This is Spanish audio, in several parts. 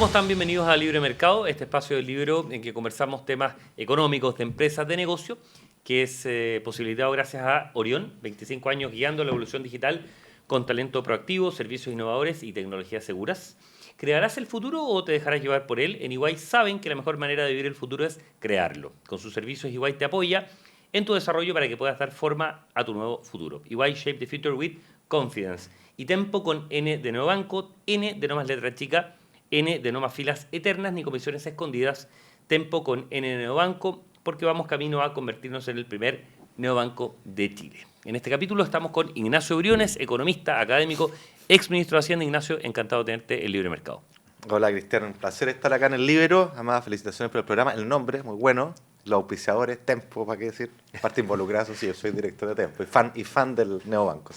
¿Cómo están? Bienvenidos a Libre Mercado, este espacio del libro en que conversamos temas económicos, de empresas, de negocio, que es posibilitado gracias a Orión, 25 años guiando la evolución digital con talento proactivo, servicios innovadores y tecnologías seguras. ¿Crearás el futuro o te dejarás llevar por él? En EY saben que la mejor manera de vivir el futuro es crearlo. Con sus servicios EY te apoya en tu desarrollo para que puedas dar forma a tu nuevo futuro. EY Shape the Future with Confidence. Y Tempo con N de nuevo banco, N de no más letra chica, N de no más filas eternas ni comisiones escondidas. Tempo con N de neobanco, porque vamos camino a convertirnos en el primer neobanco de Chile. En este capítulo estamos con Ignacio Briones, economista, académico, ex ministro de Hacienda. Ignacio, encantado de tenerte en Libre Mercado. Hola Cristiano, un placer estar acá en el Libro. Además, felicitaciones por el programa. El nombre, muy bueno. Los auspiciadores, Tempo, ¿para qué decir? Parte involucrada, eso sí, yo soy director de Tempo y fan del neobanco.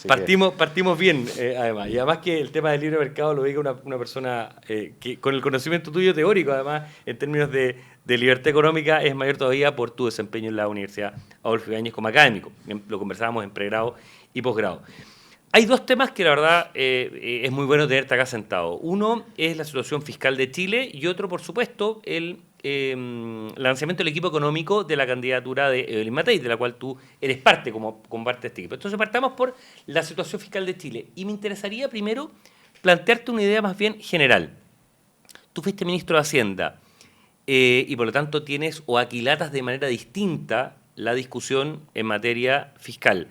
Partimos bien, además. Y además que el tema del libre mercado lo diga una persona que con el conocimiento tuyo teórico, además, en términos de libertad económica, es mayor todavía por tu desempeño en la Universidad Adolfo Ibáñez como académico. Lo conversábamos en pregrado y posgrado. Hay dos temas que la verdad es muy bueno tenerte acá sentado. Uno es la situación fiscal de Chile y otro, por supuesto, el lanzamiento del equipo económico de la candidatura de Evelyn Matei, de la cual tú eres parte como parte de este equipo. Entonces partamos por la situación fiscal de Chile. Y me interesaría primero plantearte una idea más bien general. Tú fuiste ministro de Hacienda y por lo tanto tienes o aquilatas de manera distinta la discusión en materia fiscal.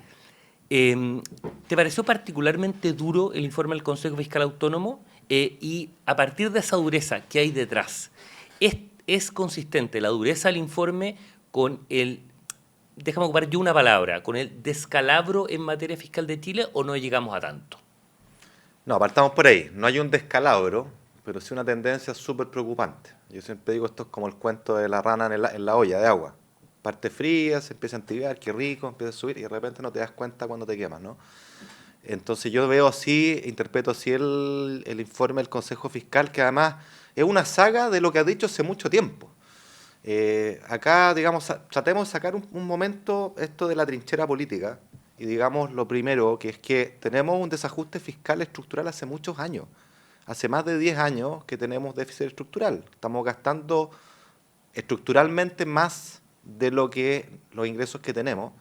¿Te pareció particularmente duro el informe del Consejo Fiscal Autónomo? Y a partir de esa dureza que hay detrás, ¿es consistente la dureza del informe con el, déjame ocupar yo una palabra, con el descalabro en materia fiscal de Chile o no llegamos a tanto? No, partamos por ahí. No hay un descalabro, pero sí una tendencia súper preocupante. Yo siempre digo, esto es como el cuento de la rana en la olla de agua. Parte fría, se empieza a entibiar, qué rico, empieza a subir y de repente no te das cuenta cuando te quemas, ¿no? Entonces yo veo así, interpreto así el informe del Consejo Fiscal, que además es una saga de lo que ha dicho hace mucho tiempo. Acá, digamos, tratemos de sacar un momento esto de la trinchera política y digamos lo primero, que es que tenemos un desajuste fiscal estructural hace muchos años. Hace más de 10 años que tenemos déficit estructural. Estamos gastando estructuralmente más de lo que los ingresos que tenemos.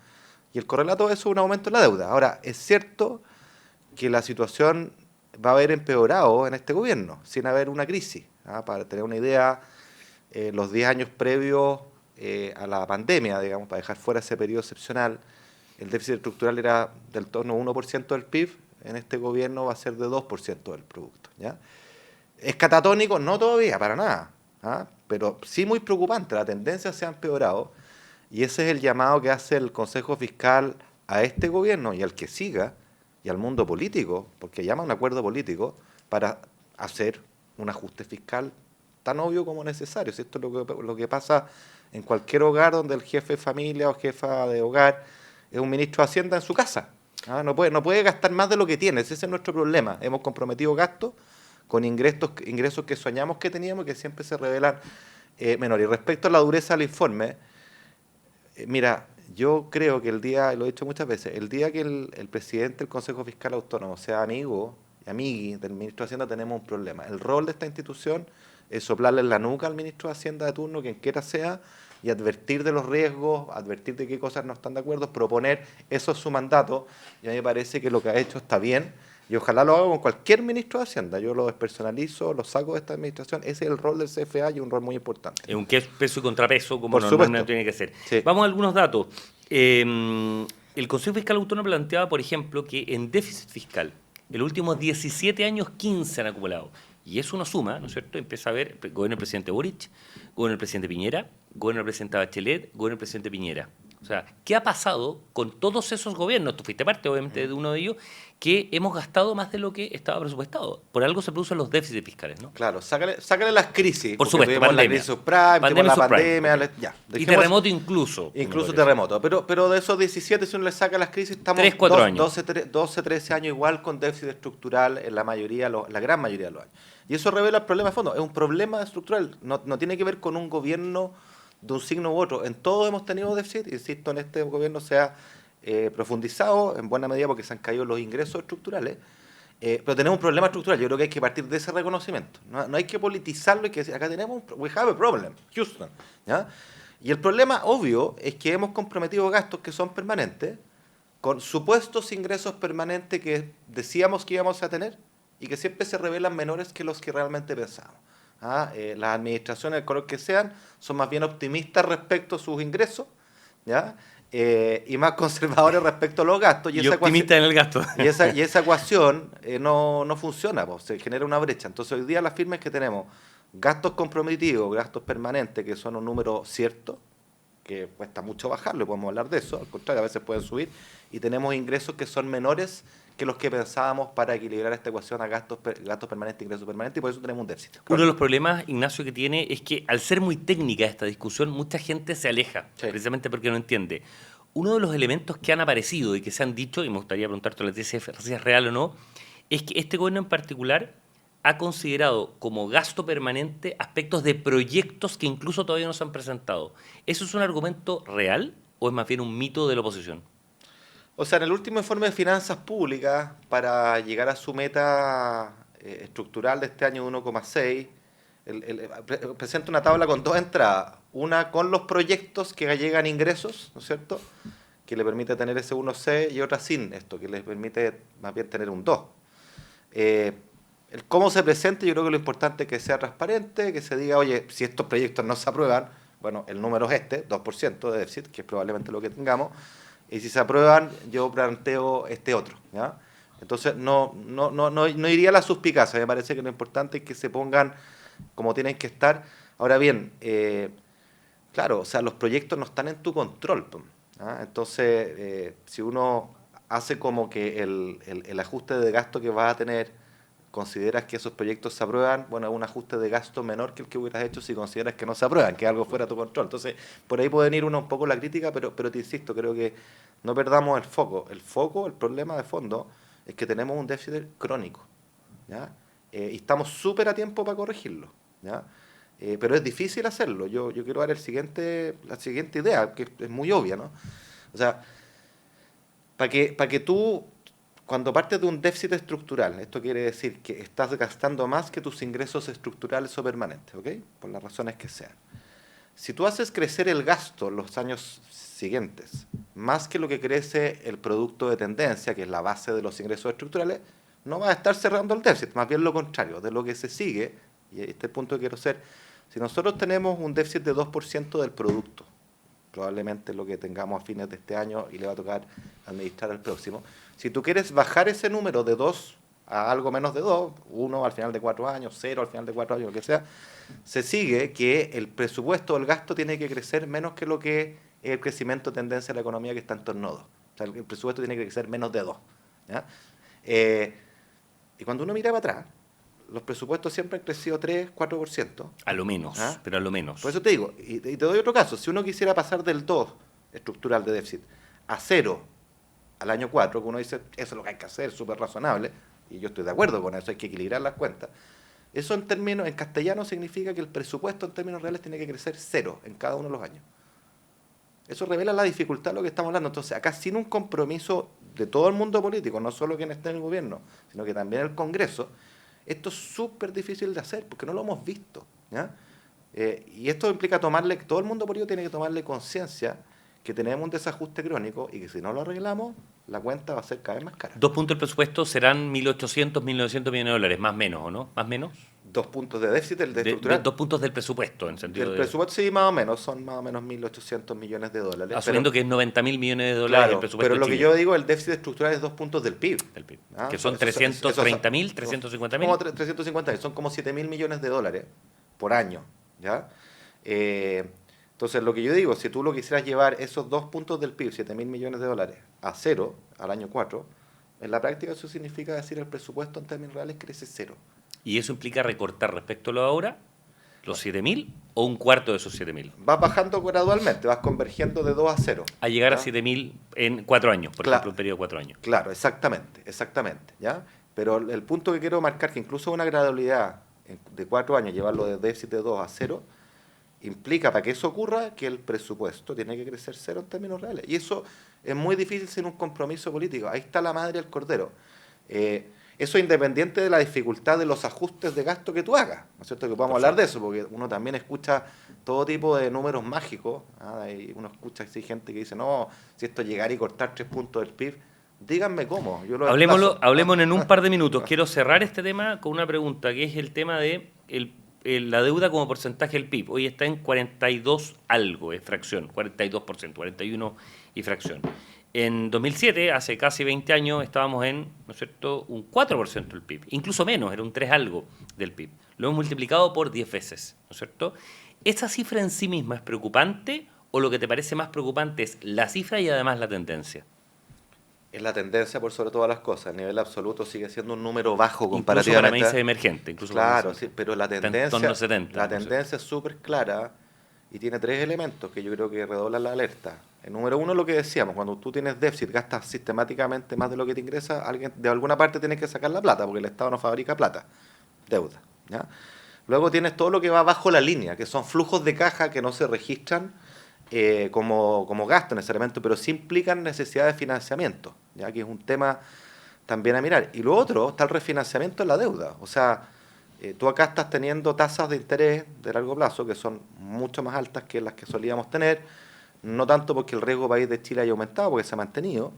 Y el correlato de eso es un aumento en la deuda. Ahora, es cierto que la situación va a haber empeorado en este gobierno, sin haber una crisis. Para tener una idea, los 10 años previos a la pandemia, digamos, para dejar fuera ese periodo excepcional, el déficit estructural era del torno a 1% del PIB, en este gobierno va a ser de 2% del producto. ¿Ya? ¿Es catatónico? No todavía, para nada. Pero sí muy preocupante, la tendencia se ha empeorado y ese es el llamado que hace el Consejo Fiscal a este gobierno y al que siga y al mundo político, porque llama a un acuerdo político para hacer un ajuste fiscal tan obvio como necesario. Si esto es lo que pasa en cualquier hogar donde el jefe de familia o jefa de hogar es un ministro de Hacienda en su casa. No puede gastar más de lo que tiene, ese es nuestro problema. Hemos comprometido gastos con ingresos que soñamos que teníamos y que siempre se revelan menores. Y respecto a la dureza del informe, mira, yo creo que el día, lo he dicho muchas veces, el día que el presidente del Consejo Fiscal Autónomo sea amigo y amigui del ministro de Hacienda, tenemos un problema. El rol de esta institución es soplarle en la nuca al ministro de Hacienda de turno, quien quiera sea, y advertir de los riesgos, advertir de qué cosas no están de acuerdo, proponer, eso es su mandato, y a mí me parece que lo que ha hecho está bien, y ojalá lo haga con cualquier ministro de Hacienda. Yo lo despersonalizo, lo saco de esta administración. Ese es el rol del CFA y un rol muy importante. Es un peso y contrapeso, como Por supuesto. normalmente tiene que ser. Sí. Vamos a algunos datos. El Consejo Fiscal Autónomo planteaba, por ejemplo, que en déficit fiscal, en los últimos 17 años, 15 han acumulado. Y eso uno suma, ¿no es cierto? Empieza a ver gobierno del presidente Boric, gobierno del presidente Piñera, gobierno del presidente Bachelet, gobierno del presidente Piñera. O sea, ¿qué ha pasado con todos esos gobiernos? Tú fuiste parte, obviamente, de uno de ellos, que hemos gastado más de lo que estaba presupuestado. Por algo se producen los déficits fiscales, ¿no? Claro, sácale las crisis. Por supuesto, pandemia. La crisis subprime, la pandemia, ya. Y terremoto incluso. Incluso terremoto. Pero de esos 17, si uno le saca las crisis, estamos 3-4 años. 12, 13 años igual con déficit estructural en la gran mayoría de los años. Y eso revela el problema de fondo. Es un problema estructural. No tiene que ver con un gobierno de un signo u otro. En todos hemos tenido déficit, insisto, en este gobierno se ha profundizado en buena medida porque se han caído los ingresos estructurales Pero tenemos un problema estructural. Yo creo que hay que partir de ese reconocimiento. No hay que politizarlo y que decir, acá tenemos we have a problem, Houston. ¿Ya? Y el problema obvio es que hemos comprometido gastos que son permanentes con supuestos ingresos permanentes que decíamos que íbamos a tener y que siempre se revelan menores que los que realmente pensábamos. Las administraciones, el color que sean, son más bien optimistas respecto a sus ingresos, ¿ya? Y más conservadores respecto a los gastos. Y optimistas en el gasto. Y esa ecuación no funciona, pues, se genera una brecha. Entonces hoy día las firmas que tenemos gastos comprometidos, gastos permanentes, que son un número cierto, que cuesta mucho bajarlo, podemos hablar de eso, al contrario, a veces pueden subir, y tenemos ingresos que son menores que los que pensábamos para equilibrar esta ecuación a gastos permanentes e ingresos permanentes, y por eso tenemos un déficit. Uno de los problemas, Ignacio, que tiene es que al ser muy técnica esta discusión, mucha gente se aleja, Sí. precisamente porque no entiende. Uno de los elementos que han aparecido y que se han dicho, y me gustaría preguntarte si es real o no, es que este gobierno en particular ha considerado como gasto permanente aspectos de proyectos que incluso todavía no se han presentado. ¿Eso es un argumento real o es más bien un mito de la oposición? O sea, en el último informe de finanzas públicas, para llegar a su meta estructural de este año de 1,6, presenta una tabla con dos entradas. Una con los proyectos que llegan ingresos, ¿no es cierto?, que le permite tener ese 1,6, y otra sin esto, que les permite más bien tener un 2. El cómo se presente, yo creo que lo importante es que sea transparente, que se diga, oye, si estos proyectos no se aprueban, bueno, el número es este, 2% de déficit, que es probablemente lo que tengamos, y si se aprueban, yo planteo este otro, ¿ya? Entonces, no iría a la suspicacia. Me parece que lo importante es que se pongan como tienen que estar. Ahora bien, claro, o sea, los proyectos no están en tu control, ¿ah? Entonces, si uno hace como que el ajuste de gasto que vas a tener, consideras que esos proyectos se aprueban, bueno, es un ajuste de gasto menor que el que hubieras hecho si consideras que no se aprueban, que es algo fuera de tu control. Entonces, por ahí puede venir uno un poco la crítica, pero te insisto, creo que no perdamos el foco. El problema de fondo, es que tenemos un déficit crónico, ¿ya? Y estamos súper a tiempo para corregirlo, ¿ya? Pero es difícil hacerlo. Yo quiero dar la siguiente idea, que es muy obvia, ¿no? O sea, para que tú, cuando partes de un déficit estructural, esto quiere decir que estás gastando más que tus ingresos estructurales o permanentes, ¿ok? Por las razones que sean. Si tú haces crecer el gasto en los años siguientes, más que lo que crece el producto de tendencia, que es la base de los ingresos estructurales, no vas a estar cerrando el déficit, más bien lo contrario, de lo que se sigue, y este es el punto que quiero hacer, si nosotros tenemos un déficit de 2% del producto, probablemente lo que tengamos a fines de este año y le va a tocar administrar el próximo, si tú quieres bajar ese número de 2 a algo menos de 2, 1 al final de 4 años, 0 al final de 4 años, lo que sea, se sigue que el presupuesto o el gasto tiene que crecer menos que lo que es el crecimiento de tendencia de la economía, que está en torno a 2. O sea, el presupuesto tiene que crecer menos de 2. ¿Ya? Y cuando uno mira para atrás, los presupuestos siempre han crecido 3, 4%. A lo menos, ¿Ah? pero a lo menos. Por eso te digo, y te doy otro caso, si uno quisiera pasar del 2 estructural de déficit a 0 al año 4, que uno dice, eso es lo que hay que hacer, súper razonable, y yo estoy de acuerdo con eso, hay que equilibrar las cuentas. Eso en castellano significa que el presupuesto en términos reales tiene que crecer 0 en cada uno de los años. Eso revela la dificultad de lo que estamos hablando. Entonces, acá sin un compromiso de todo el mundo político, no solo quien esté en el gobierno, sino que también el Congreso, esto es súper difícil de hacer porque no lo hemos visto, ¿ya? Y esto implica que todo el mundo político tiene que tomarle conciencia que tenemos un desajuste crónico y que si no lo arreglamos, la cuenta va a ser cada vez más cara. 2 puntos del presupuesto serán 1.800, 1.900 millones de dólares, más o menos, ¿o no? ¿Más o menos? 2 puntos de déficit, el de estructural. 2 puntos del presupuesto, en sentido El presupuesto sí, más o menos, son más o menos 1.800 millones de dólares. Asumiendo que es 90.000 millones de dólares claro, el presupuesto pero lo de que Chile. yo digo, el déficit estructural es 2 puntos del PIB. Del PIB. ¿Ah? Que son Eso- 330.000, 350.000. Como 350.000, son como 7.000 millones de dólares por año, ¿ya? Entonces, lo que yo digo, si tú lo quisieras llevar esos 2 puntos del PIB, 7.000 millones de dólares, a 0 al año 4, en la práctica eso significa decir el presupuesto en términos reales crece 0. ¿Y eso implica recortar respecto a lo de ahora los 7.000 o un cuarto de esos 7.000? Vas bajando gradualmente, vas convergiendo de 2 a 0. A llegar a ¿ya? 7.000 en 4 años, por Claro. ejemplo, un periodo de 4 años. Claro, exactamente, ¿ya? Pero el punto que quiero marcar, que incluso una gradualidad de 4 años, llevarlo de déficit de 2 a 0, implica, para que eso ocurra, que el presupuesto tiene que crecer 0 en términos reales. Y eso es muy difícil sin un compromiso político. Ahí está la madre del cordero. Eso independiente de la dificultad de los ajustes de gasto que tú hagas, ¿no es cierto? Que podamos hablar de eso, porque uno también escucha todo tipo de números mágicos, ¿ah? Y uno escucha así gente que dice, no, si esto llegara y cortar 3 puntos del PIB, díganme cómo, yo lo emplazo. Hablemos en un par de minutos. Quiero cerrar este tema con una pregunta, que es el tema de la deuda como porcentaje del PIB. Hoy está en 42 algo, es fracción, 42%, 41 y fracción. En 2007, hace casi 20 años, estábamos en, ¿no es cierto?, un 4% del PIB, incluso menos, era un 3 algo del PIB. Lo hemos multiplicado por 10 veces, ¿no es cierto? ¿Esa cifra en sí misma es preocupante o lo que te parece más preocupante es la cifra y además la tendencia? Es la tendencia por sobre todas las cosas. A nivel absoluto sigue siendo un número bajo Incluso comparativamente. para países emergentes. Incluso Claro, sí, pero la tendencia, 70, la tendencia es súper clara y tiene 3 elementos que yo creo que redoblan la alerta. El número 1 es lo que decíamos, cuando tú tienes déficit, gastas sistemáticamente más de lo que te ingresa, alguien de alguna parte tienes que sacar la plata, porque el Estado no fabrica plata, deuda, ¿ya? Luego tienes todo lo que va bajo la línea, que son flujos de caja que no se registran como gasto necesariamente, pero sí implican necesidad de financiamiento, ya que es un tema también a mirar. Y lo otro está el refinanciamiento de la deuda. O sea, tú acá estás teniendo tasas de interés de largo plazo que son mucho más altas que las que solíamos tener, no tanto porque el riesgo país de Chile haya aumentado, porque se ha mantenido,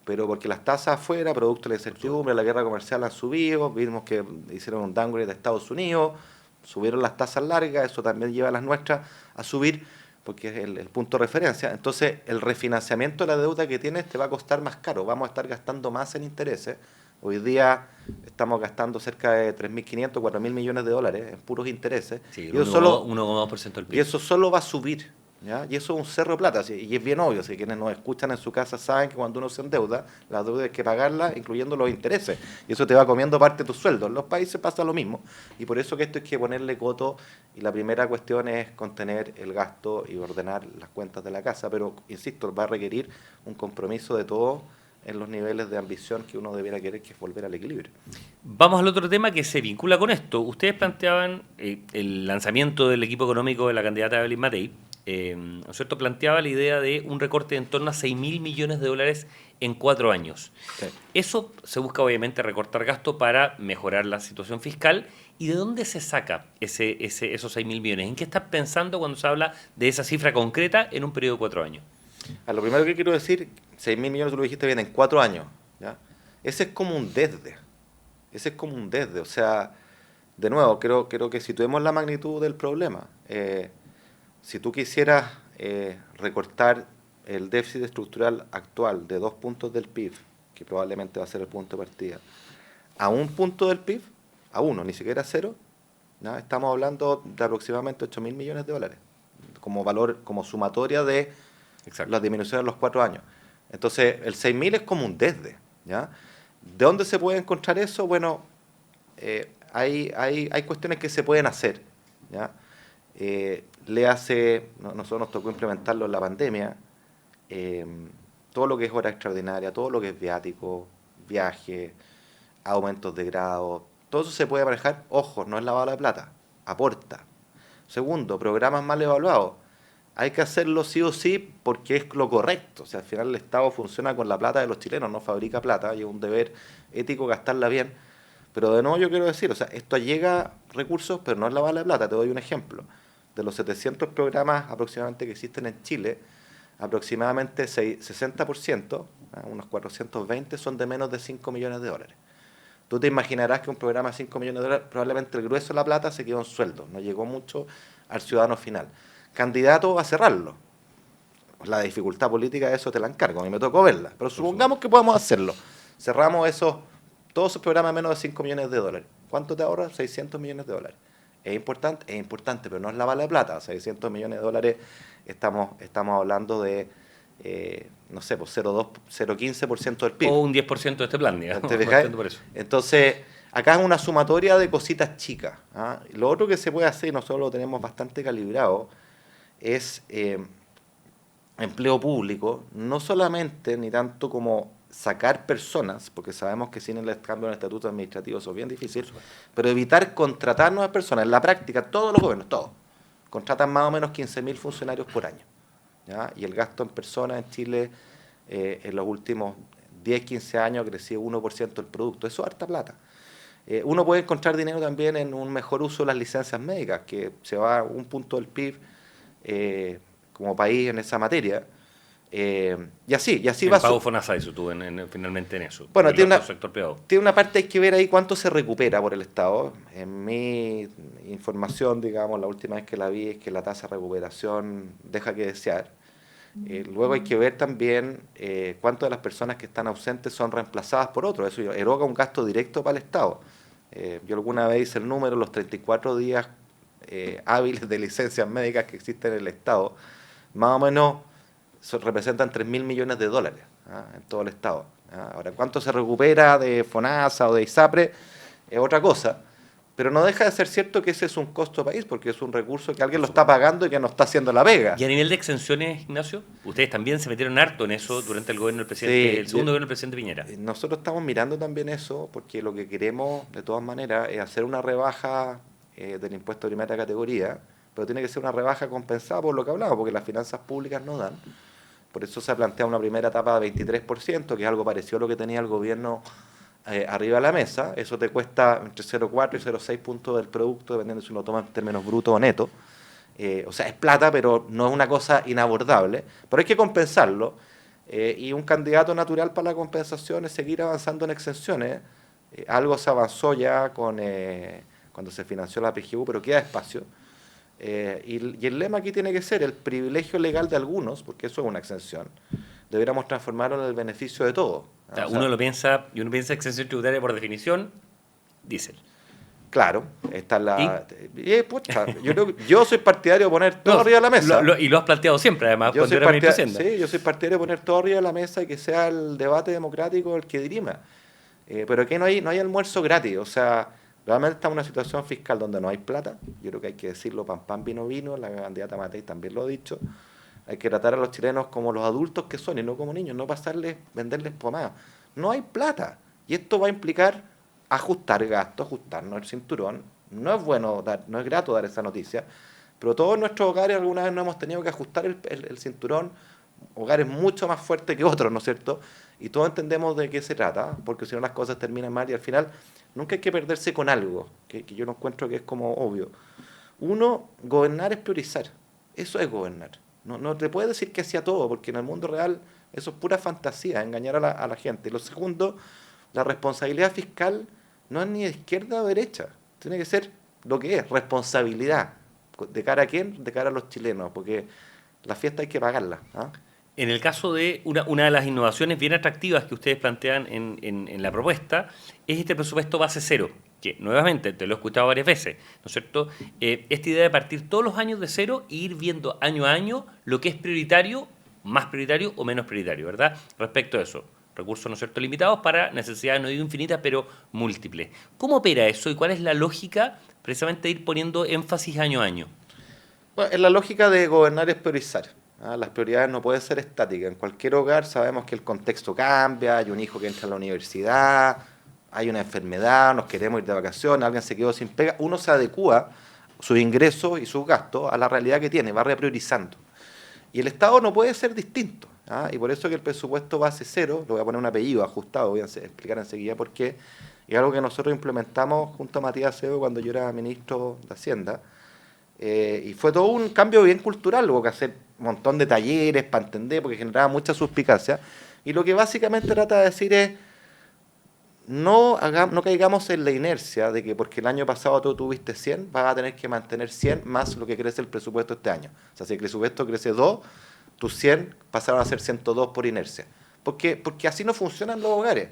pero porque las tasas afuera, producto de la incertidumbre, la guerra comercial han subido, vimos que hicieron un downgrade de Estados Unidos, subieron las tasas largas, eso también lleva a las nuestras a subir, porque es el punto de referencia. Entonces, el refinanciamiento de la deuda que tienes te va a costar más caro, vamos a estar gastando más en intereses. Hoy día estamos gastando cerca de 3.500, 4.000 millones de dólares en puros intereses. Sí, y eso solo, 1,2% del PIB. y eso solo va a subir, ¿ya? Y eso es un cerro de plata, ¿sí? Y es bien obvio, si quienes nos escuchan en su casa saben que cuando uno se endeuda, la deuda hay que pagarla, incluyendo los intereses. Y eso te va comiendo parte de tus sueldos. En los países pasa lo mismo. Y por eso que esto hay que ponerle coto. Y la primera cuestión es contener el gasto y ordenar las cuentas de la casa. Pero, insisto, va a requerir un compromiso de todos en los niveles de ambición que uno debiera querer, que es volver al equilibrio. Vamos al otro tema que se vincula con esto. Ustedes planteaban el lanzamiento del equipo económico de la candidata Evelyn Matei, ¿no es cierto? Planteaba la idea de un recorte de en torno a 6.000 millones de dólares en 4 años. Sí. Eso se busca obviamente recortar gasto para mejorar la situación fiscal. ¿Y de dónde se saca esos 6.000 millones? ¿En qué estás pensando cuando se habla de esa cifra concreta en un periodo de 4 años? Lo primero que quiero decir, 6.000 millones, tú lo dijiste bien, en 4 años, ¿ya? Ese es como un desde. Ese es como un desde. O sea, de nuevo, creo que situemos la magnitud del problema. Si tú quisieras recortar el déficit estructural actual de 2 puntos del PIB, que probablemente va a ser el punto de partida, a 1 punto del PIB, a 1, ni siquiera a 0, ¿no? Estamos hablando de aproximadamente 8.000 millones de dólares, como valor, como sumatoria de Exacto. las disminuciones de los 4 años. Entonces, el 6.000 es como un desde, ¿ya? ¿De dónde se puede encontrar eso? Bueno, hay cuestiones que se pueden hacer, ¿ya? Nosotros nos tocó implementarlo en la pandemia, todo lo que es hora extraordinaria, todo lo que es viático, viaje, aumentos de grado, todo eso se puede manejar. Ojo, no es lavado de plata, aporta. Segundo, programas mal evaluados. Hay que hacerlo sí o sí porque es lo correcto. O sea, al final el Estado funciona con la plata de los chilenos, no fabrica plata y es un deber ético gastarla bien. Pero de nuevo yo quiero decir, o sea, esto llega recursos, pero no es lavado de plata. Te doy un ejemplo. De los 700 programas aproximadamente que existen en Chile, aproximadamente 60%, unos 420, son de menos de 5 millones de dólares. Tú te imaginarás que un programa de 5 millones de dólares, probablemente el grueso de la plata se quedó en sueldo, no llegó mucho al ciudadano final. Candidato a cerrarlo. La dificultad política de eso te la encargo, a mí me tocó verla, pero supongamos que podamos hacerlo. Cerramos todos esos programas de menos de 5 millones de dólares. ¿Cuánto te ahorra? 600 millones de dólares. Es importante, pero no es la bala de plata. 600 millones de dólares, estamos hablando de, no sé, pues 0,15% del PIB. O un 10% de este plan, digamos. Por eso. Entonces, acá es una sumatoria de cositas chicas, ¿ah? Lo otro que se puede hacer, y nosotros lo tenemos bastante calibrado, es empleo público, no solamente ni tanto como sacar personas, porque sabemos que sin el cambio en el estatuto administrativo eso es bien difícil, pero evitar contratar nuevas personas. En la práctica, todos los gobiernos, todos, contratan más o menos 15.000 funcionarios por año, ¿ya? Y el gasto en personas en Chile en los últimos 10, 15 años ha crecido 1% el producto. Eso es harta plata. Uno puede encontrar dinero también en un mejor uso de las licencias médicas, que se va a un punto del PIB como país en esa materia. Y así El va. pago FONASA hizo tú finalmente en eso. Bueno, el otro sector privado. tiene una parte, hay que ver ahí cuánto se recupera por el Estado. En mi información, digamos, la última vez que la vi es que la tasa de recuperación deja que desear. Luego hay que ver también cuántas de las personas que están ausentes son reemplazadas por otros. Eso eroga un gasto directo para el Estado. Yo alguna vez hice el número, los 34 días hábiles de licencias médicas que existen en el Estado, más o menos representan 3.000 millones de dólares en todo el Estado. Ahora, ¿cuánto se recupera de FONASA o de ISAPRE? Es otra cosa. Pero no deja de ser cierto que ese es un costo país, porque es un recurso que alguien lo está pagando y que no está haciendo la pega. Y a nivel de exenciones, Ignacio, ustedes también se metieron harto en eso durante el gobierno del presidente, Sí, el segundo gobierno del presidente Piñera. Nosotros estamos mirando también eso, porque lo que queremos, de todas maneras, es hacer una rebaja del impuesto de primera categoría, pero tiene que ser una rebaja compensada por lo que hablamos, porque las finanzas públicas no dan. Por eso se ha planteado una primera etapa de 23%, que es algo parecido a lo que tenía el gobierno arriba de la mesa. Eso te cuesta entre 0,4 y 0,6 puntos del producto, dependiendo si lo tomas en términos brutos o netos. O sea, es plata, pero no es una cosa inabordable. Pero hay que compensarlo. Y un candidato natural para la compensación es seguir avanzando en exenciones. Algo se avanzó ya cuando se financió la PGU, pero queda espacio. Y el lema aquí tiene que ser el privilegio legal de algunos, porque eso es una exención. Deberíamos transformarlo en el beneficio de todos. O sea, uno piensa exención tributaria por definición, diésel. Claro, está la. Pucha, yo soy partidario de poner todo arriba de la mesa. Y lo has planteado siempre, además, cuando era ministro de Hacienda. Sí, yo soy partidario de poner todo arriba de la mesa y que sea el debate democrático el que dirima. Pero aquí no hay almuerzo gratis. O sea, realmente estamos en una situación fiscal donde no hay plata. Yo creo que hay que decirlo, pan, pan, vino, vino. La candidata Matei también lo ha dicho. Hay que tratar a los chilenos como los adultos que son y no como niños, no venderles pomada. No hay plata. Y esto va a implicar ajustar gastos, ajustarnos el cinturón. No es bueno no es grato dar esa noticia, pero todos nuestros hogares alguna vez no hemos tenido que ajustar el cinturón, hogares mucho más fuertes que otros, ¿no es cierto? Y todos entendemos de qué se trata, porque si no las cosas terminan mal y al final nunca hay que perderse con algo, que yo no encuentro que es como obvio. Uno, gobernar es priorizar. Eso es gobernar. No te puedes decir que hacía todo, porque en el mundo real eso es pura fantasía, engañar a la gente. Y lo segundo, la responsabilidad fiscal no es ni de izquierda o derecha. Tiene que ser lo que es, responsabilidad. ¿De cara a quién? De cara a los chilenos, porque la fiesta hay que pagarla. En el caso de una de las innovaciones bien atractivas que ustedes plantean en la propuesta, es este presupuesto base cero, que nuevamente te lo he escuchado varias veces, ¿no es cierto? Esta idea de partir todos los años de cero e ir viendo año a año lo que es prioritario, más prioritario o menos prioritario, ¿verdad? Respecto a eso. Recursos, ¿no es cierto?, limitados para necesidades, no digo infinitas, pero múltiples. ¿Cómo opera eso y cuál es la lógica precisamente de ir poniendo énfasis año a año? Bueno, la lógica de gobernar es priorizar. Las prioridades no pueden ser estáticas. En cualquier hogar sabemos que el contexto cambia, hay un hijo que entra a la universidad, hay una enfermedad, nos queremos ir de vacaciones, alguien se quedó sin pega. Uno se adecúa sus ingresos y sus gastos a la realidad que tiene, va repriorizando. Y el Estado no puede ser distinto. Y por eso que el presupuesto base cero, lo voy a poner un apellido ajustado, voy a explicar enseguida por qué, es algo que nosotros implementamos junto a Matías Seo cuando yo era ministro de Hacienda, y fue todo un cambio bien cultural, hubo que hacer un montón de talleres para entender, porque generaba mucha suspicacia, y lo que básicamente trata de decir es, no caigamos en la inercia de que porque el año pasado tú tuviste 100, vas a tener que mantener 100 más lo que crece el presupuesto este año. O sea, si el presupuesto crece 2, tus 100 pasaron a ser 102 por inercia. Porque así no funcionan los hogares.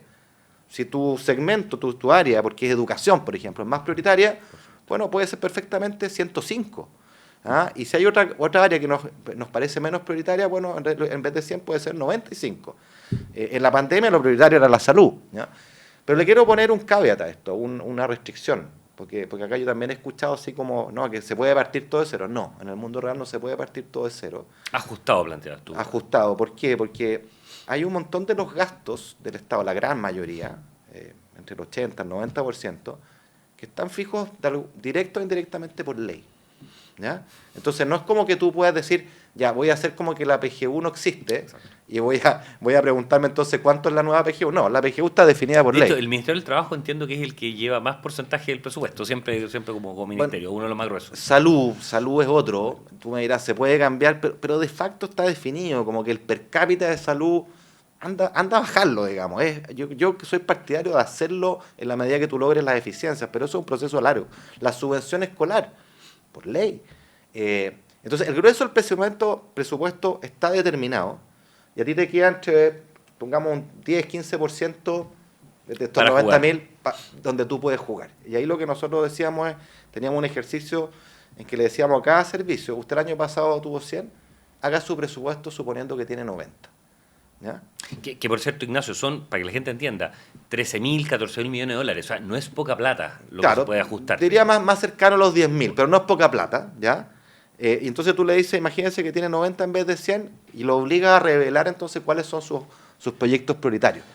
Si tu segmento, tu área, porque es educación, por ejemplo, es más prioritaria, bueno, puede ser perfectamente 105. Y si hay otra área que nos parece menos prioritaria, bueno, en vez de 100 puede ser 95. En la pandemia lo prioritario era la salud. Pero le quiero poner un caveat a esto, una restricción. Porque acá yo también he escuchado así como, no, que se puede partir todo de cero. No, en el mundo real no se puede partir todo de cero. Ajustado, planteas tú. Ajustado. ¿Por qué? Porque hay un montón de los gastos del Estado, la gran mayoría, entre el 80 y el 90%, que están fijos directo o indirectamente por ley. ¿ya? Entonces no es como que tú puedas decir, ya, voy a hacer como que la PGU no existe. Exacto. Y voy a preguntarme entonces cuánto es la nueva PGU. No, la PGU está definida por de ley. hecho, el Ministerio del Trabajo entiendo que es el que lleva más porcentaje del presupuesto, siempre como ministerio, Bueno, uno de los más gruesos. salud es otro. Tú me dirás, se puede cambiar, pero de facto está definido, como que el per cápita de salud anda a bajarlo, digamos. Yo soy partidario de hacerlo en la medida que tú logres las eficiencias, pero eso es un proceso largo. La subvención escolar, por ley. Entonces, el grueso del presupuesto está determinado y a ti te queda entre, pongamos, un 10-15% de estos Para 90.000 donde tú puedes jugar. Y ahí lo que nosotros decíamos es, teníamos un ejercicio en que le decíamos a cada servicio, usted el año pasado tuvo 100, haga su presupuesto suponiendo que tiene 90. ¿Ya? Que por cierto, Ignacio, son, para que la gente entienda, 13.000, 14.000 millones de dólares. O sea, no es poca plata lo que se puede ajustar. Diría más cercano a los 10.000, pero no es poca plata, ¿ya? Y entonces tú le dices, imagínense que tiene 90 en vez de 100 y lo obliga a revelar entonces cuáles son sus proyectos prioritarios.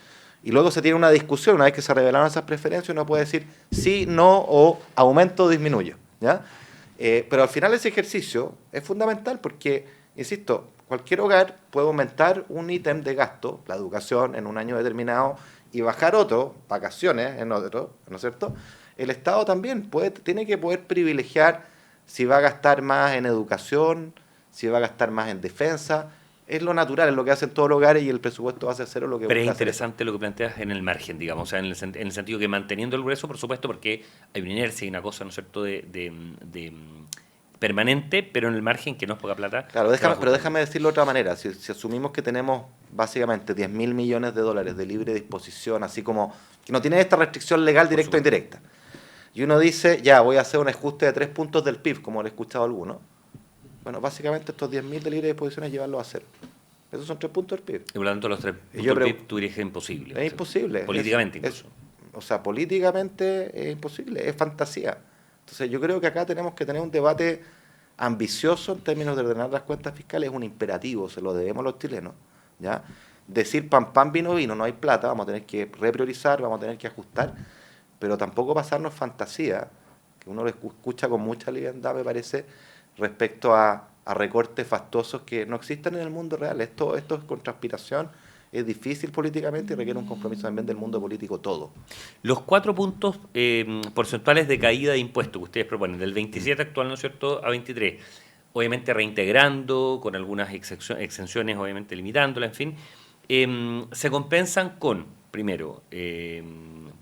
Y luego se tiene una discusión, una vez que se revelaron esas preferencias, uno puede decir sí, no o aumento o disminuyo, ¿ya? Pero al final ese ejercicio es fundamental porque, insisto, cualquier hogar puede aumentar un ítem de gasto, la educación en un año determinado, y bajar otro, vacaciones en otro, ¿no es cierto? El Estado también tiene que poder privilegiar si va a gastar más en educación, si va a gastar más en defensa. Es lo natural, es lo que hacen todos los hogares y el presupuesto va a ser cero lo que Pero es interesante lo que planteas en el margen, digamos, o sea, en el sentido que manteniendo el grueso, por supuesto, porque hay una inercia y una cosa, ¿no es cierto?, de permanente, pero en el margen, que no es poca plata. Claro, pero déjame decirlo de otra manera. Si asumimos que tenemos básicamente 10.000 millones de dólares de libre disposición, así como que no tienen esta restricción legal directa o indirecta, y uno dice, ya, voy a hacer un ajuste de 3 puntos del PIB, como lo he escuchado algunos, bueno, básicamente estos 10.000 de libre disposición es llevarlos a cero. Esos son 3 puntos del PIB. Y por lo tanto, los 3 puntos del PIB tú dirías que es imposible. Es imposible. Políticamente incluso. O sea, políticamente es imposible, es fantasía. Entonces yo creo que acá tenemos que tener un debate ambicioso en términos de ordenar las cuentas fiscales, es un imperativo, se lo debemos a los chilenos, ¿ya? Decir pan, vino, no hay plata, vamos a tener que repriorizar, vamos a tener que ajustar, pero tampoco pasarnos fantasía, que uno lo escucha con mucha liviandad, me parece, respecto a recortes fastuosos que no existen en el mundo real. Esto es con transpiración, es difícil políticamente y requiere un compromiso también del mundo político todo. Los 4 puntos porcentuales de caída de impuestos que ustedes proponen, del 27 actual, ¿no es cierto?, a 23, obviamente reintegrando, con algunas exenciones, obviamente limitándola, en fin, se compensan con, primero,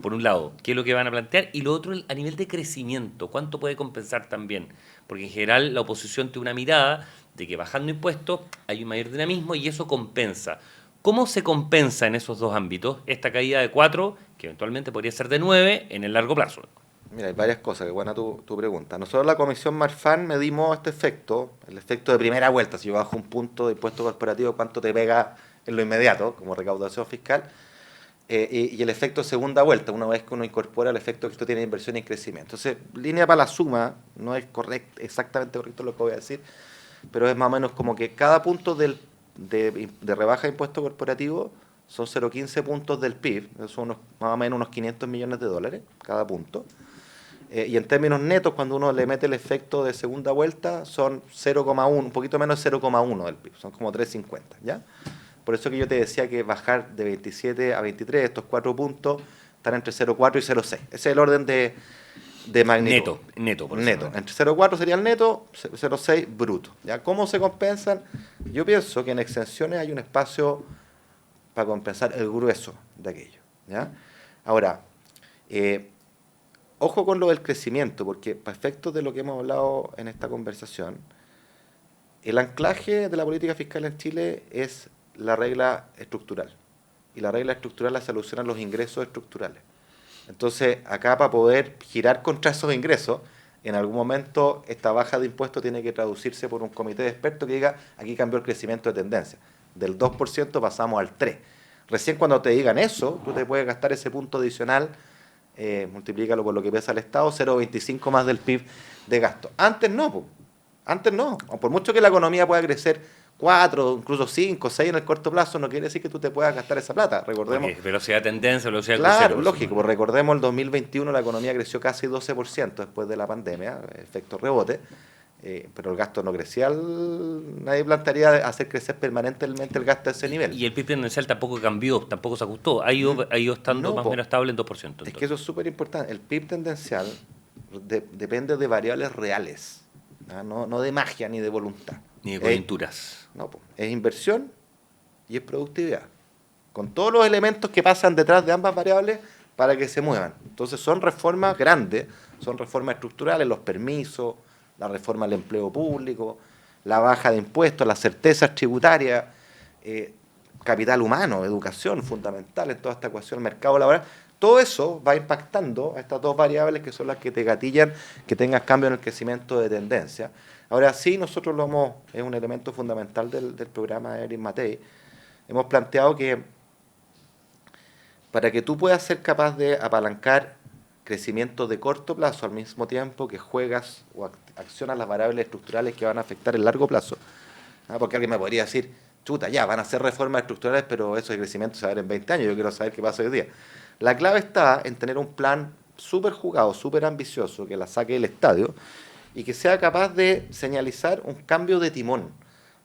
por un lado, qué es lo que van a plantear, y lo otro, a nivel de crecimiento, cuánto puede compensar también, porque en general la oposición tiene una mirada de que bajando impuestos hay un mayor dinamismo y eso compensa. ¿Cómo se compensa en esos dos ámbitos esta caída de 4, que eventualmente podría ser de 9 en el largo plazo? Mira, hay varias cosas, que buena tu pregunta. Nosotros la Comisión Marfan medimos este efecto, el efecto de primera vuelta, si yo bajo un punto de impuesto corporativo, cuánto te pega en lo inmediato, como recaudación fiscal, y el efecto de segunda vuelta, una vez que uno incorpora el efecto que esto tiene inversión y crecimiento. Entonces, línea para la suma, no es exactamente correcto lo que voy a decir, pero es más o menos como que cada punto de rebaja de impuesto corporativo son 0,15 puntos del PIB, son más o menos unos 500 millones de dólares cada punto. Y en términos netos, cuando uno le mete el efecto de segunda vuelta, son 0,1, un poquito menos de 0,1 del PIB, son como 3,50, ¿ya? Por eso que yo te decía que bajar de 27 a 23, estos 4 puntos, están entre 0,4 y 0,6. Ese es el orden de magnitud. Neto. Neto. Entre 0,4 sería el neto, 0,6 bruto. ¿Ya? ¿Cómo se compensan? Yo pienso que en exenciones hay un espacio para compensar el grueso de aquello. ¿Ya? Ahora, ojo con lo del crecimiento, porque para efectos de lo que hemos hablado en esta conversación, el anclaje de la política fiscal en Chile es la regla estructural. Y la regla estructural la solucionan los ingresos estructurales. Entonces, acá para poder girar contra esos ingresos, en algún momento esta baja de impuestos tiene que traducirse por un comité de expertos que diga, aquí cambió el crecimiento de tendencia. Del 2% pasamos al 3%. Recién cuando te digan eso, tú te puedes gastar ese punto adicional, multiplícalo por lo que pesa el Estado, 0,25 más del PIB de gasto. Antes no, antes no. Por mucho que la economía pueda crecer 4, incluso 5, 6 en el corto plazo, no quiere decir que tú te puedas gastar esa plata. Recordemos. Porque velocidad de tendencia, velocidad de crucero. Claro, Lógico, pues recordemos el 2021 la economía creció casi 12% después de la pandemia, efecto rebote, pero el gasto no crecía, nadie plantearía hacer crecer permanentemente el gasto a ese nivel. Y el PIB tendencial tampoco cambió, tampoco se ajustó, ha ido estando No, más o menos estable en 2%. Es Entonces. que eso es súper importante. El PIB tendencial depende de variables reales, no de magia ni de voluntad. Ni de coyunturas. No, es inversión y es productividad. Con todos los elementos que pasan detrás de ambas variables para que se muevan. Entonces son reformas grandes, son reformas estructurales, los permisos, la reforma del empleo público, la baja de impuestos, las certezas tributarias, capital humano, educación fundamental en toda esta ecuación, mercado laboral. Todo eso va impactando a estas dos variables que son las que te gatillan que tengas cambio en el crecimiento de tendencia. Ahora sí, nosotros es un elemento fundamental del programa de Erin Matei. Hemos planteado que para que tú puedas ser capaz de apalancar crecimiento de corto plazo al mismo tiempo que juegas o accionas las variables estructurales que van a afectar el largo plazo. Porque alguien me podría decir, chuta, ya, van a hacer reformas estructurales, pero eso de crecimiento se va a ver en 20 años, yo quiero saber qué pasa hoy día. La clave está en tener un plan súper jugado, súper ambicioso, que la saque del estadio y que sea capaz de señalizar un cambio de timón.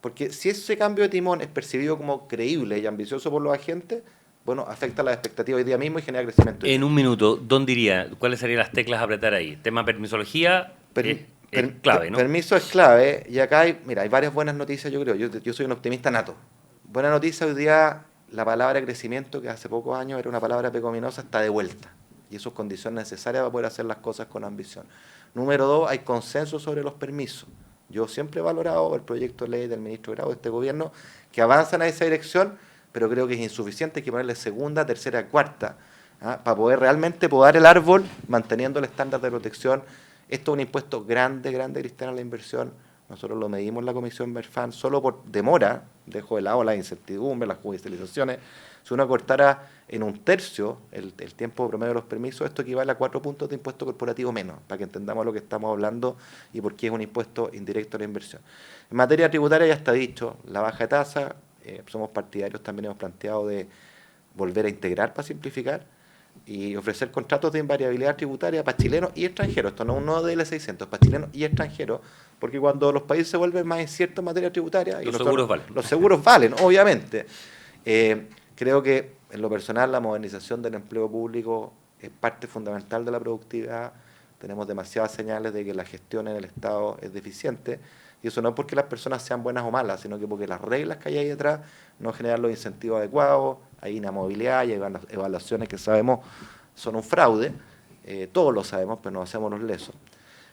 Porque si ese cambio de timón es percibido como creíble y ambicioso por los agentes, bueno, afecta las expectativas hoy día mismo y genera crecimiento. En un minuto, ¿dónde diría? ¿Cuáles serían las teclas a apretar ahí? Tema permisología es clave, ¿no? Permiso es clave y acá hay varias buenas noticias, yo creo. Yo soy un optimista nato. Buena noticia, hoy día la palabra crecimiento, que hace pocos años era una palabra pecaminosa, está de vuelta. Y eso es condición necesaria para poder hacer las cosas con ambición. Número 2, hay consenso sobre los permisos. Yo siempre he valorado el proyecto de ley del ministro Grau de este gobierno que avanzan a esa dirección, pero creo que es insuficiente, hay que ponerle segunda, tercera, cuarta, para poder realmente podar el árbol manteniendo el estándar de protección. Esto es un impuesto grande, Cristian, a la inversión. Nosotros lo medimos en la Comisión Berfan, solo por demora, dejo de lado la incertidumbre, las judicializaciones. Si uno cortara en un tercio el tiempo promedio de los permisos, esto equivale a 4 puntos de impuesto corporativo menos, para que entendamos lo que estamos hablando y por qué es un impuesto indirecto a la inversión. En materia tributaria ya está dicho, la baja de tasa, somos partidarios, también hemos planteado de volver a integrar para simplificar y ofrecer contratos de invariabilidad tributaria para chilenos y extranjeros. Esto no es un nuevo DL600, para chilenos y extranjeros, porque cuando los países se vuelven más inciertos en materia tributaria... Los seguros valen. Los seguros valen, obviamente. Creo que en lo personal la modernización del empleo público es parte fundamental de la productividad. Tenemos demasiadas señales de que la gestión en el Estado es deficiente, y eso no es porque las personas sean buenas o malas, sino que porque las reglas que hay ahí detrás no generan los incentivos adecuados, hay inamovilidad y hay evaluaciones que sabemos son un fraude, todos lo sabemos, pero nos hacemos los lesos.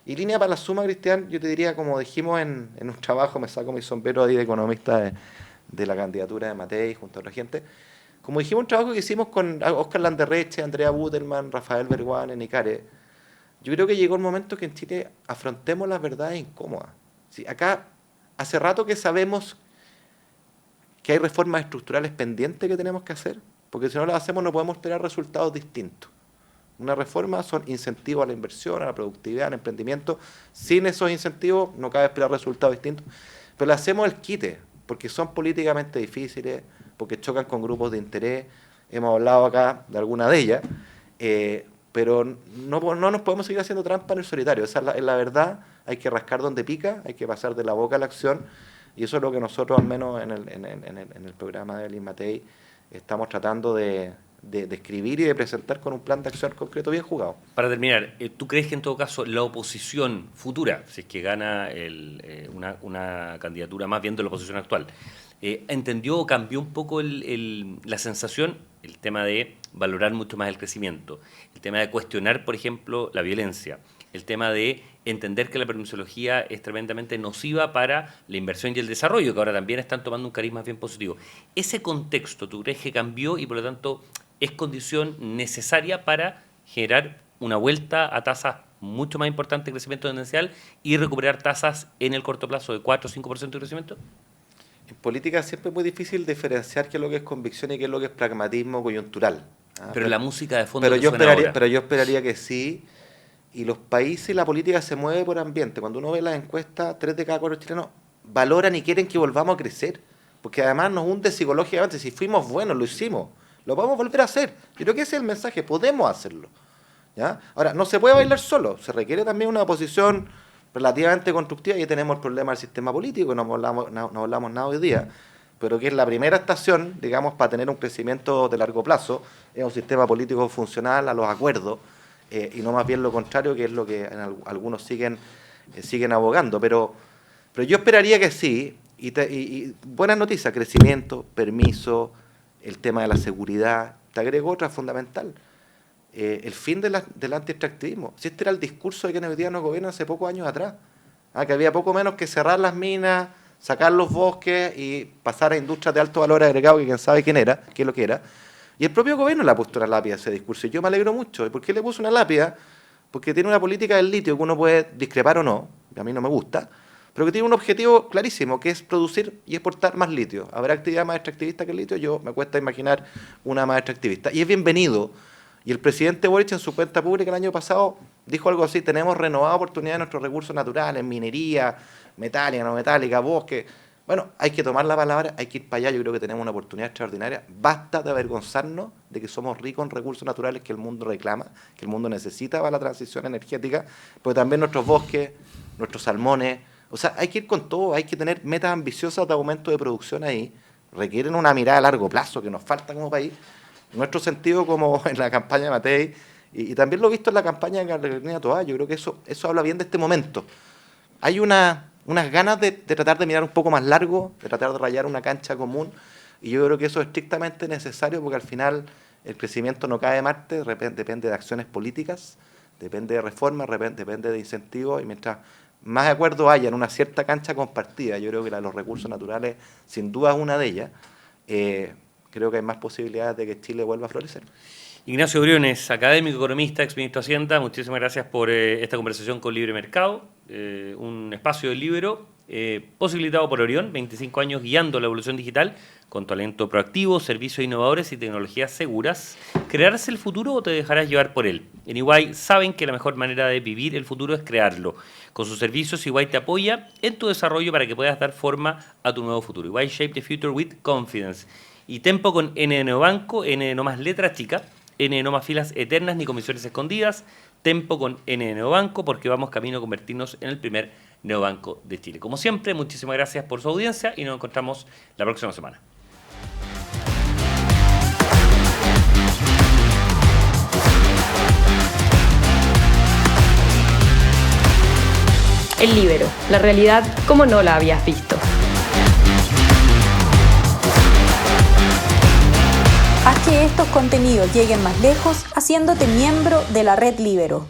Y línea para la suma, Cristian, yo te diría, como dijimos en un trabajo, me saco mi sombrero ahí de economista de la candidatura de Matei junto a otra gente, como dijimos, un trabajo que hicimos con Óscar Landerreche, Andrea Butelman, Rafael Berguán, Enicare. Yo creo que llegó el momento que en Chile afrontemos las verdades incómodas. Sí, acá hace rato que sabemos que hay reformas estructurales pendientes que tenemos que hacer, porque si no las hacemos no podemos tener resultados distintos. Una reforma son incentivos a la inversión, a la productividad, al emprendimiento. Sin esos incentivos no cabe esperar resultados distintos. Pero le hacemos el quite, porque son políticamente difíciles, porque chocan con grupos de interés. Hemos hablado acá de alguna de ellas, pero no nos podemos seguir haciendo trampa en el solitario. Esa es la verdad. Hay que rascar donde pica, hay que pasar de la boca a la acción, y eso es lo que nosotros, al menos en el programa de Erin Matei, estamos tratando de escribir y de presentar con un plan de acción concreto bien jugado. Para terminar, ¿tú crees que en todo caso la oposición futura, si es que gana una candidatura más bien de la oposición actual, entendió o cambió un poco la sensación, el tema de valorar mucho más el crecimiento, el tema de cuestionar, por ejemplo, la violencia, el tema de entender que la permisología es tremendamente nociva para la inversión y el desarrollo, que ahora también están tomando un cariz más bien positivo? ¿Ese contexto tú crees que cambió y por lo tanto es condición necesaria para generar una vuelta a tasas mucho más importantes de crecimiento tendencial y recuperar tasas en el corto plazo de 4 o 5% de crecimiento? En política siempre es muy difícil diferenciar qué es lo que es convicción y qué es lo que es pragmatismo coyuntural. Pero la música de fondo pero yo ahora. yo esperaría que sí. Y los países y la política se mueve por ambiente. Cuando uno ve las encuestas, 3 de cada 4 chilenos valoran y quieren que volvamos a crecer. Porque además nos hunde psicológicamente. Si fuimos buenos, lo hicimos. Lo podemos volver a hacer. Yo creo que ese es el mensaje. Podemos hacerlo. ¿Ya? Ahora, no se puede bailar solo. Se requiere también una oposición relativamente constructiva, y tenemos el problema del sistema político, no hablamos nada hoy día, pero que es la primera estación, digamos, para tener un crecimiento de largo plazo, es un sistema político funcional a los acuerdos, y no más bien lo contrario, que es lo que algunos siguen abogando. Pero yo esperaría que sí, y buenas noticias, crecimiento, permiso, el tema de la seguridad. Te agrego otra fundamental, el fin del anti-extractivismo. Si este era el discurso de quienes hoy día nos gobiernan hace pocos años atrás, que había poco menos que cerrar las minas, sacar los bosques y pasar a industrias de alto valor agregado, que quién sabe qué es lo que era. Y el propio gobierno le ha puesto una lápida a ese discurso, y yo me alegro mucho. ¿Y por qué le puso una lápida? Porque tiene una política del litio que uno puede discrepar o no, que a mí no me gusta, pero que tiene un objetivo clarísimo, que es producir y exportar más litio. ¿Habrá actividad más extractivista que el litio? Yo me cuesta imaginar una más extractivista. Y es bienvenido. Y el presidente Boric en su cuenta pública el año pasado dijo algo así: tenemos renovada oportunidad de nuestros recursos naturales, minería, metálica, no metálica, bosque. Bueno, hay que tomar la palabra, hay que ir para allá. Yo creo que tenemos una oportunidad extraordinaria. Basta de avergonzarnos de que somos ricos en recursos naturales que el mundo reclama, que el mundo necesita para la transición energética, porque también nuestros bosques, nuestros salmones. O sea, hay que ir con todo, hay que tener metas ambiciosas de aumento de producción ahí. Requieren una mirada a largo plazo que nos falta como país. Nuestro sentido, como en la campaña de Matei, y también lo he visto en la campaña de Carolina Toá, yo creo que eso habla bien de este momento. Hay unas ganas de tratar de mirar un poco más largo, de tratar de rayar una cancha común, y yo creo que eso es estrictamente necesario, porque al final el crecimiento no cae de Marte, depende de acciones políticas, depende de reformas, depende de incentivos, y mientras más de acuerdo haya en una cierta cancha compartida, yo creo que la de los recursos naturales sin duda es una de ellas, creo que hay más posibilidades de que Chile vuelva a florecer. Ignacio Briones, académico, economista, exministro de Hacienda, muchísimas gracias por esta conversación con Libre Mercado, un espacio del Libero posibilitado por Orión, 25 años guiando la evolución digital con talento proactivo, servicios innovadores y tecnologías seguras. ¿Crearás el futuro o te dejarás llevar por él? En EY saben que la mejor manera de vivir el futuro es crearlo. Con sus servicios, EY te apoya en tu desarrollo para que puedas dar forma a tu nuevo futuro. EY Shape the Future with Confidence. Y Tempo con N de Neobanco, N de no más letra chica, N de no más filas eternas ni comisiones escondidas, Tempo con N de Neobanco, porque vamos camino a convertirnos en el primer neobanco de Chile. Como siempre, muchísimas gracias por su audiencia y nos encontramos la próxima semana. El Libero, la realidad como no la habías visto. Haz que estos contenidos lleguen más lejos haciéndote miembro de la Red Libero.